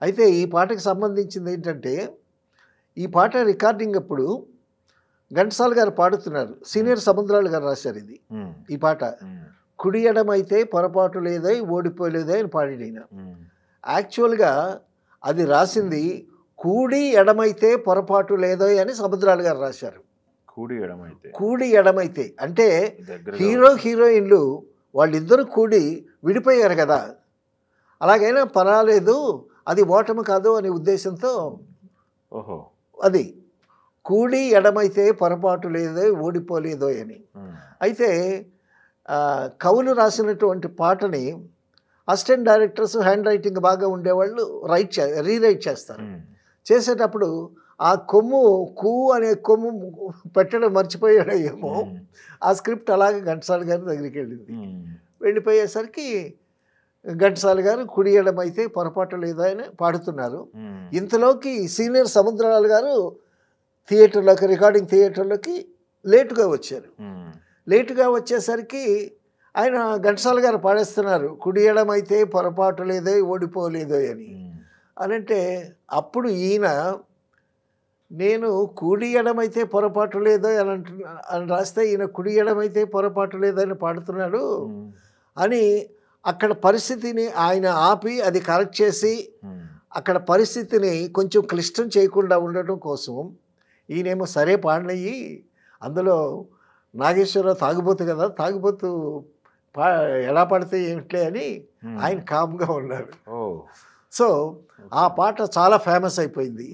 అయితే ఈ పాటకి సంబంధించింది ఏంటంటే, ఈ పాట రికార్డింగ్ అప్పుడు ఘంటసాల గారు పాడుతున్నారు. సీనియర్ సముద్రాలు గారు రాశారు ఇది. ఈ పాట కుడి ఎడమైతే పొరపాటు లేదై ఓడిపోలేదే అని పాడాడు. యాక్చువల్గా అది రాసింది కూడి ఎడమైతే పొరపాటు లేదో అని సముద్రాలు గారు రాశారు. కూడి ఎడమైతే అంటే హీరో హీరోయిన్లు వాళ్ళిద్దరూ కూడి విడిపోయారు కదా, అలాగైనా పర్వాలేదు, అది ఓటమి కాదు అనే ఉద్దేశంతో అది కూడి ఎడమైతే పొరపాటు లేదో ఓడిపోలేదో అని. అయితే కవులు రాసినటువంటి పాటని అసిస్టెంట్ డైరెక్టర్స్ హ్యాండ్ రైటింగ్ బాగా ఉండేవాళ్ళు రీరైట్ చేస్తారు. చేసేటప్పుడు ఆ కొమ్ము కూ అనే కొమ్ము పెట్టడం మర్చిపోయాడో ఏమో, ఆ స్క్రిప్ట్ అలాగే ఘంటసాల గారి దగ్గరికి వెళ్ళింది. వెళ్ళిపోయేసరికి ఘంటసాల గారు కుడి ఎడమైతే పొరపాటు లేదా అని పాడుతున్నారు. ఇంతలోకి సీనియర్ సముద్రాలు గారు థియేటర్లోకి, రికార్డింగ్ థియేటర్లోకి లేటుగా వచ్చారు. లేటుగా వచ్చేసరికి ఆయన ఘంటసాల గారు పాడేస్తున్నారు కుడి ఎడమైతే పొరపాటు లేదో ఓడిపోలేదో అని. అనంటే అప్పుడు ఈయన నేను కుడి ఎడమైతే పొరపాటు లేదో అని రాస్తే ఈయన కుడి ఎడమైతే పొరపాటు లేదని పాడుతున్నాడు అని అక్కడ పరిస్థితిని ఆయన ఆపి అది కరెక్ట్ చేసి అక్కడ పరిస్థితిని కొంచెం క్లిష్టం చేయకుండా ఉండటం కోసం ఈయనేమో సరే పాడినయ్యి, అందులో నాగేశ్వరరావు తాగుబోతు కదా, తాగుబోతు ఎలా పడితే ఏమిట్లే అని ఆయన కామ్గా ఉన్నారు. సో ఆ పాట చాలా ఫేమస్ అయిపోయింది.